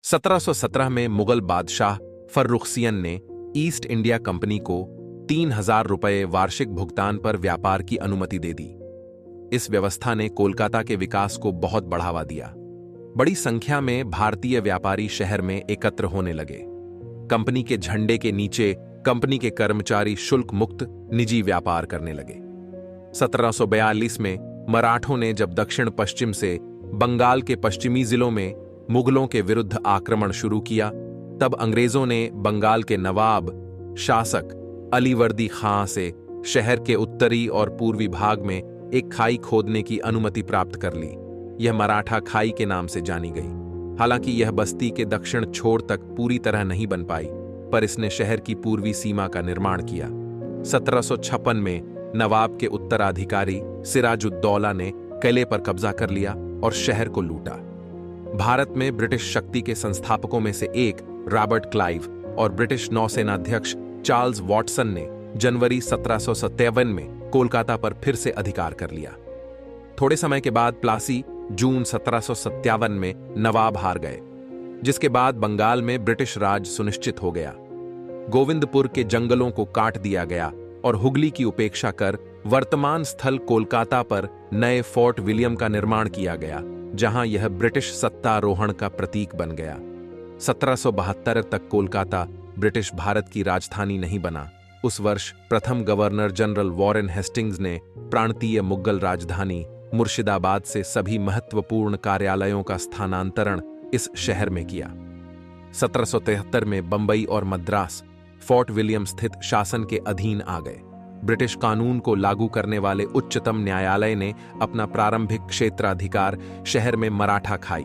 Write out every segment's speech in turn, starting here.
1717 में मुगल बादशाह फर्रुखसियन ने ईस्ट इंडिया कंपनी को 3000 रुपये वार्षिक भुगतान पर व्यापार की अनुमति दे दी। इस व्यवस्था ने कोलकाता के विकास को बहुत बढ़ावा दिया। बड़ी संख्या में भारतीय व्यापारी शहर में एकत्र होने लगे। कंपनी के झंडे के नीचे कंपनी के कर्मचारी शुल्क मुक्त निजी व्यापार करने लगे। 1742 में मराठों ने जब दक्षिण पश्चिम से बंगाल के पश्चिमी जिलों में मुगलों के विरुद्ध आक्रमण शुरू किया, तब अंग्रेजों ने बंगाल के नवाब शासक अलीवर्दी खां से शहर के उत्तरी और पूर्वी भाग में एक खाई खोदने की अनुमति प्राप्त कर ली। यह मराठा खाई के नाम से जानी गई। हालांकि यह बस्ती के दक्षिण छोर तक पूरी तरह नहीं बन पाई, पर इसने शहर की पूर्वी सीमा का निर्माण किया। 1756 में नवाब के उत्तराधिकारी सिराजुद्दौला ने किले पर कब्जा कर लिया और शहर को लूटा। भारत में ब्रिटिश शक्ति के संस्थापकों में से एक रॉबर्ट क्लाइव और ब्रिटिश नौसेनाध्यक्ष चार्ल्स वॉटसन ने जनवरी 1757 में कोलकाता पर फिर से अधिकार कर लिया। थोड़े समय के बाद प्लासी जून 1757 में नवाब हार गए, जिसके बाद बंगाल में ब्रिटिश राज सुनिश्चित हो गया। गोविंदपुर के जंगलों को काट दिया गया और हुगली की उपेक्षा कर वर्तमान स्थल कोलकाता पर नए फोर्ट विलियम का निर्माण किया गया, जहां यह ब्रिटिश सत्तारोहण का प्रतीक बन गया। 1772 तक कोलकाता ब्रिटिश भारत की राजधानी नहीं बना। उस वर्ष प्रथम गवर्नर जनरल वॉरेन हेस्टिंग्स ने प्रांतीय मुगल राजधानी मुर्शिदाबाद से सभी महत्वपूर्ण कार्यालयों का स्थानांतरण इस शहर में किया। 1773 में बंबई और मद्रास फोर्ट विलियम स्थित शासन के अधीन आ गए। ब्रिटिश कानून को लागू करने वाले उच्चतम न्यायालय ने अपना प्रारंभिक क्षेत्राधिकार शहर में मराठा खाई,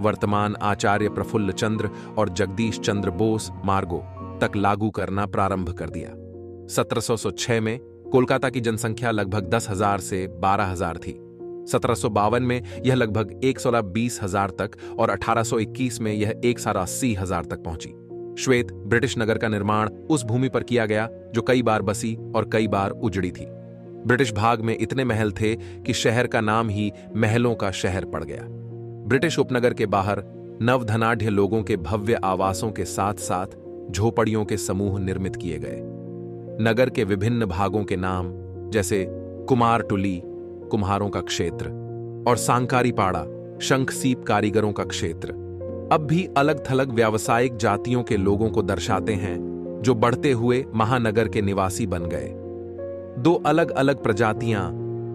वर्तमान आचार्य प्रफुल्ल चंद्र और जगदीश चंद्र बोस मार्गों तक लागू करना प्रारंभ कर दिया। 1706 में कोलकाता की जनसंख्या लगभग 10,000 से 12,000 थी। 1752 में यह लगभग 1,20,000 तक और 1821 में यह 1,80,000 तक पहुंची। श्वेत ब्रिटिश नगर का निर्माण उस भूमि पर किया गया जो कई बार बसी और कई बार उजड़ी थी। ब्रिटिश भाग में इतने महल थे कि शहर का नाम ही महलों का शहर पड़ गया। ब्रिटिश उपनगर के बाहर नवधनाढ़ लोगों के भव्य आवासों के साथ साथ झोपड़ियों के समूह निर्मित किए गए। नगर के विभिन्न भागों के नाम जैसे कुमारटुली कुम्हारों का क्षेत्र और सांकारीपाड़ा शंखसीप कारीगरों का क्षेत्र अब भी अलग थलग व्यावसायिक जातियों के लोगों को दर्शाते हैं, जो बढ़ते हुए महानगर के निवासी बन गए। दो अलग अलग प्रजातियां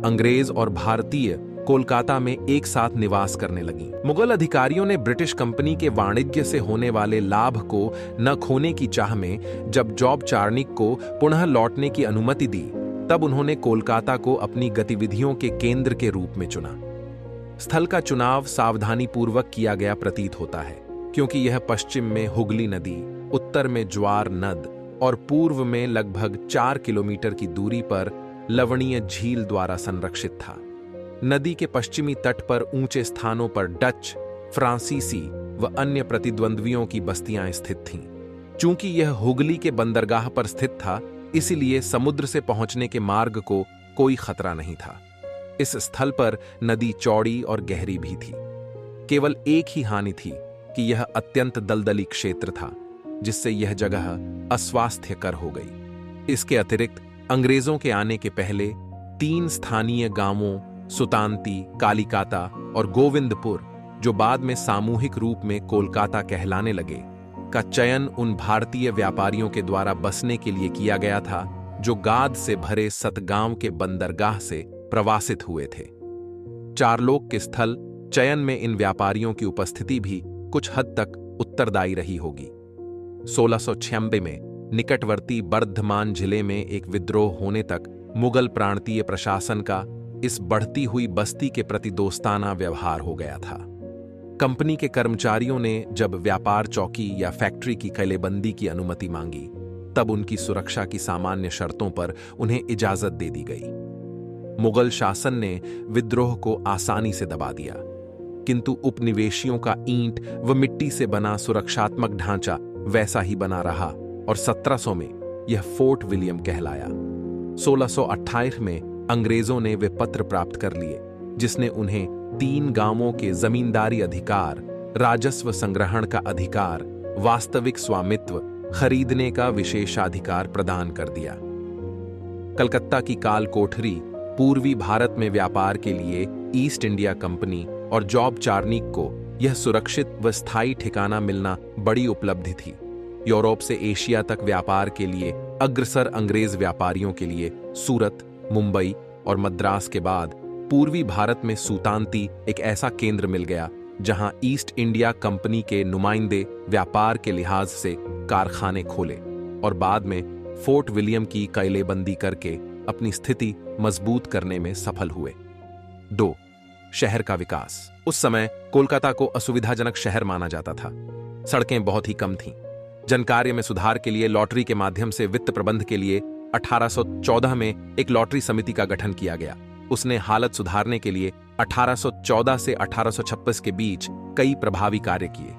अंग्रेज और भारतीय कोलकाता में एक साथ निवास करने लगीं। मुगल अधिकारियों ने ब्रिटिश कंपनी के वाणिज्य से होने वाले लाभ को न खोने की चाह में जब जॉब चार्निक को पुनः लौटने की अनुमति दी, तब उन्होंने कोलकाता को अपनी गतिविधियों के केंद्र के रूप में चुना। स्थल का चुनाव सावधानीपूर्वक किया गया प्रतीत होता है, क्योंकि यह पश्चिम में हुगली नदी, उत्तर में ज्वार नद और पूर्व में लगभग 4 किलोमीटर की दूरी पर लवणीय झील द्वारा संरक्षित था। नदी के पश्चिमी तट पर ऊंचे स्थानों पर डच, फ्रांसीसी व अन्य प्रतिद्वंद्वियों की बस्तियां स्थित थीं। चूंकि यह हुगली के बंदरगाह पर स्थित था, इसलिए समुद्र से पहुंचने के मार्ग को कोई खतरा नहीं था। इस स्थल पर नदी चौड़ी और गहरी भी थी। केवल एक ही हानि थी कि यह अत्यंत दलदली क्षेत्र था, जिससे यह जगह अस्वास्थ्यकर हो गई। इसके अतिरिक्त अंग्रेजों के आने के पहले 3 स्थानीय गांवों सुतांती, कालिकाता और गोविंदपुर, जो बाद में सामूहिक रूप में कोलकाता कहलाने लगे, का चयन उन भारतीय व्यापारियों के द्वारा बसने के लिए किया गया था जो गाद से भरे सतगांव के बंदरगाह से प्रवासित हुए थे। चारलोक के स्थल चयन में इन व्यापारियों की उपस्थिति भी कुछ हद तक उत्तरदायी रही होगी। 1696 में निकटवर्ती बर्धमान जिले में एक विद्रोह होने तक मुगल प्रांतीय प्रशासन का इस बढ़ती हुई बस्ती के प्रति दोस्ताना व्यवहार हो गया था। कंपनी के कर्मचारियों ने जब व्यापार चौकी या फैक्ट्री की किलेबंदी की अनुमति मांगी, तब उनकी सुरक्षा की सामान्य शर्तों पर उन्हें इजाजत दे दी गई। मुगल शासन ने विद्रोह को आसानी से दबा दिया, किंतु उपनिवेशियों का ईंट व मिट्टी से बना सुरक्षात्मक ढांचा वैसा ही बना रहा और 1700 में यह फोर्ट विलियम कहलाया। 1628 में अंग्रेजों ने वे पत्र प्राप्त कर लिए, जिसने उन्हें 3 गांवों के जमींदारी अधिकार राजस्व संग्रहण का अधिकार, वास्तविक स्वामित्व, खरीदने का विशेषाधिकार प्रदान कर दिया। कलकत्ता की काल कोठरी पूर्वी भारत में व्यापार के लिए ईस्ट इंडिया कंपनी और जॉब चार्निक को यह सुरक्षित व स्थायी ठिकाना मिलना बड़ी उपलब्धि थी। यूरोप से एशिया तक व्यापार के लिए अग्रसर अंग्रेज व्यापारियों के लिए सूरत, मुंबई और मद्रास के बाद पूर्वी भारत में सुल्तानती एक ऐसा केंद्र मिल गया जहां ईस्ट इंडिया कंपनी के नुमाइंदे व्यापार के लिहाज से कारखाने खोले और बाद में फोर्ट विलियम की किलेबंदी करके अपनी स्थिति मजबूत करने में सफल हुए। 2. शहर का विकास। उस समय कोलकाता को असुविधाजनक शहर माना जाता था। सड़कें बहुत ही कम थीं। जनकार्य में सुधार के लिए लॉटरी के माध्यम से वित्त प्रबंध के लिए 1814 में एक लॉटरी समिति का गठन किया गया। उसने हालत सुधारने के लिए 1814 से 1826 के बीच कई प्रभावी कार्य किए।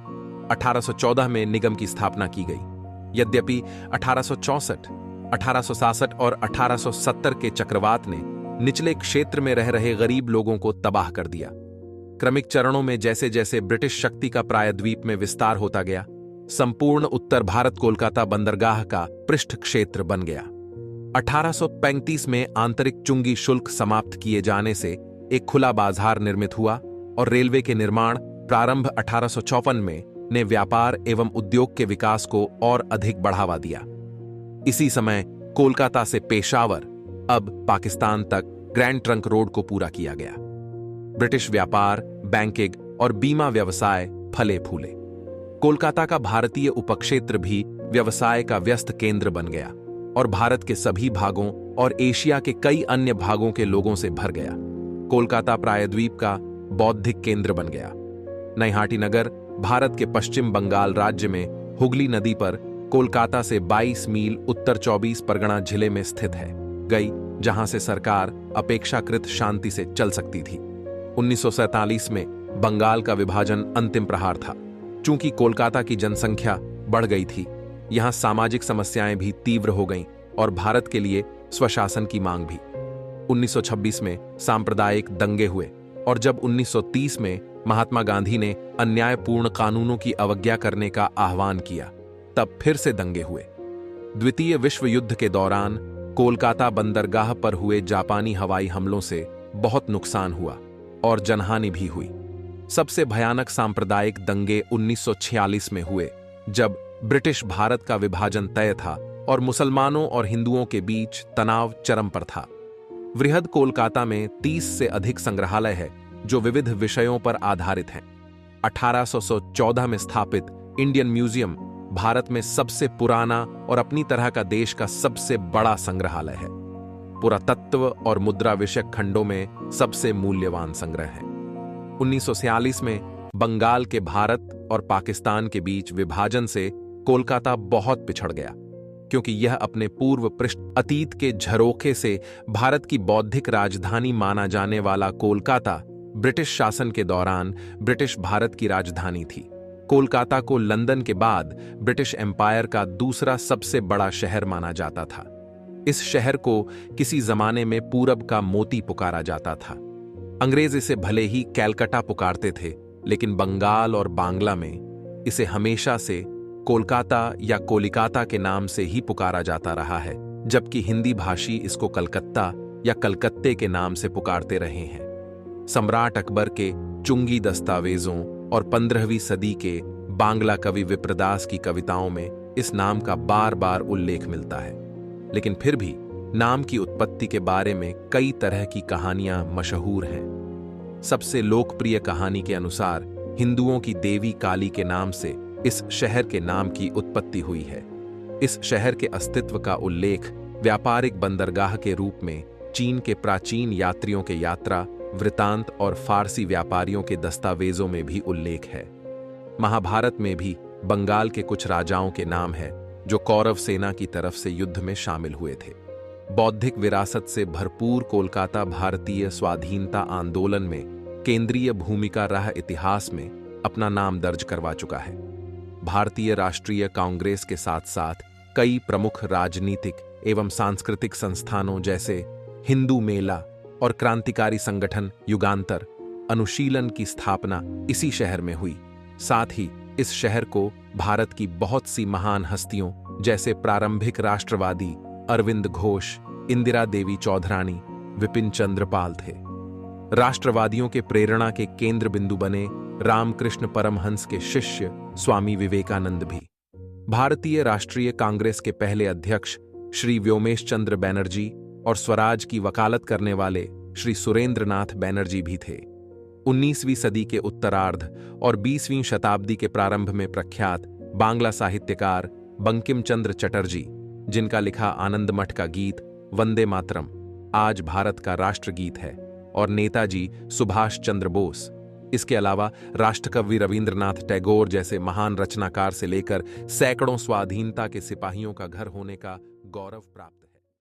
1814 में निगम की स्थापना की गई। यद्यपि 1864, 1866 और 1870 के चक्रवात ने निचले क्षेत्र में रह रहे गरीब लोगों को तबाह कर दिया। क्रमिक चरणों में जैसे जैसे ब्रिटिश शक्ति का प्रायद्वीप में विस्तार होता गया, संपूर्ण उत्तर भारत कोलकाता बंदरगाह का पृष्ठ क्षेत्र बन गया। 1835 में आंतरिक चुंगी शुल्क समाप्त किए जाने से एक खुला बाजार निर्मित हुआ और रेलवे के निर्माण प्रारंभ 1854 में ने व्यापार एवं उद्योग के विकास को और अधिक बढ़ावा दिया। इसी समय कोलकाता से पेशावर, अब पाकिस्तान तक ग्रैंड ट्रंक रोड को पूरा किया गया। ब्रिटिश व्यापार, बैंकिंग और बीमा व्यवसाय फले फूले। कोलकाता का भारतीय उपक्षेत्र भी व्यवसाय का व्यस्त केंद्र बन गया और भारत के सभी भागों और एशिया के कई अन्य भागों के लोगों से भर गया। कोलकाता प्रायद्वीप का बौद्धिक केंद्र बन गया। नैहाटी नगर भारत के पश्चिम बंगाल राज्य में हुगली नदी पर कोलकाता से 22 मील उत्तर 24 परगना जिले में स्थित है गई, जहां से सरकार अपेक्षाकृत शांति से चल सकती थी। 1947 में बंगाल का विभाजन अंतिम प्रहार था। चूंकि कोलकाता की जनसंख्या बढ़ गई थी, यहां सामाजिक समस्याएं भी तीव्र हो गईं और भारत के लिए स्वशासन की मांग भी। 1926 में सांप्रदायिक दंगे हुए और जब 1930 में महात्मा गांधी ने अन्यायपूर्ण कानूनों की अवज्ञा करने का आह्वान किया, तब फिर से दंगे हुए। द्वितीय विश्व युद्ध के दौरान कोलकाता बंदरगाह पर हुए जापानी हवाई हमलों से बहुत नुकसान हुआ और जनहानि भी हुई। सबसे भयानक सांप्रदायिक दंगे 1946 में हुए, जब ब्रिटिश भारत का विभाजन तय था और मुसलमानों और हिंदुओं के बीच तनाव चरम पर था। वृहद कोलकाता में 30 से अधिक संग्रहालय है जो विविध विषयों पर आधारित हैं। 1814 में स्थापित इंडियन म्यूजियम भारत में सबसे पुराना और अपनी तरह का देश का सबसे बड़ा संग्रहालय है। पुरातत्व और मुद्रा विषयक खंडों में सबसे मूल्यवान संग्रह है। 1946 में बंगाल के भारत और पाकिस्तान के बीच विभाजन से कोलकाता बहुत पिछड़ गया, क्योंकि यह अपने पूर्व पृष्ठ अतीत के झरोखे से भारत की बौद्धिक राजधानी माना जाने वाला कोलकाता ब्रिटिश शासन के दौरान ब्रिटिश भारत की राजधानी थी। कोलकाता को लंदन के बाद ब्रिटिश एम्पायर का दूसरा सबसे बड़ा शहर माना जाता था। इस शहर को किसी जमाने में पूरब का मोती पुकारा जाता था। अंग्रेज इसे भले ही कैलकटा पुकारते थे, लेकिन बंगाल और बांग्ला में इसे हमेशा से कोलकाता या कोलिकाता के नाम से ही पुकारा जाता रहा है, जबकि हिंदी भाषी इसको कलकत्ता या कलकत्ते के नाम से पुकारते रहे हैं। सम्राट अकबर के चुंगी दस्तावेजों और 15वीं सदी के बांग्ला कवि विप्रदास की कविताओं में इस नाम का बार बार उल्लेख मिलता है, लेकिन फिर भी नाम की उत्पत्ति के बारे में कई तरह की कहानियां मशहूर हैं। सबसे लोकप्रिय कहानी के अनुसार हिंदुओं की देवी काली के नाम से इस शहर के नाम की उत्पत्ति हुई है। इस शहर के अस्तित्व का उल्लेख व्यापारिक बंदरगाह के रूप में चीन के प्राचीन यात्रियों के यात्रा वृतांत और फारसी व्यापारियों के दस्तावेजों में भी उल्लेख है। महाभारत में भी बंगाल के कुछ राजाओं के नाम है जो कौरव सेना की तरफ से युद्ध में शामिल हुए थे। बौद्धिक विरासत से भरपूर कोलकाता भारतीय स्वाधीनता आंदोलन में केंद्रीय भूमिका रहा इतिहास में अपना नाम दर्ज करवा चुका है। भारतीय राष्ट्रीय कांग्रेस के साथ साथ कई प्रमुख राजनीतिक एवं सांस्कृतिक संस्थानों जैसे हिंदू मेला और क्रांतिकारी संगठन युगांतर अनुशीलन की स्थापना इसी शहर में हुई। साथ ही इस शहर को भारत की बहुत सी महान हस्तियों जैसे प्रारंभिक राष्ट्रवादी अरविंद घोष, इंदिरा देवी चौधरानी, विपिन चंद्र पाल थे। राष्ट्रवादियों के प्रेरणा के केंद्र बिंदु बने रामकृष्ण परमहंस के शिष्य स्वामी विवेकानंद भी। भारतीय राष्ट्रीय कांग्रेस के पहले अध्यक्ष श्री व्योमेश चंद्र बैनर्जी और स्वराज की वकालत करने वाले श्री सुरेंद्रनाथ बैनर्जी भी थे। 19वीं सदी के उत्तरार्ध और 20वीं शताब्दी के प्रारंभ में प्रख्यात बांग्ला साहित्यकार बंकिम चंद्र चटर्जी, जिनका लिखा आनंद मठ का गीत वंदे मातरम आज भारत का राष्ट्रगीत है, और नेताजी सुभाष चंद्र बोस, इसके अलावा राष्ट्रकवि रविंद्रनाथ टैगोर जैसे महान रचनाकार से लेकर सैकड़ों स्वाधीनता के सिपाहियों का घर होने का गौरव प्राप्त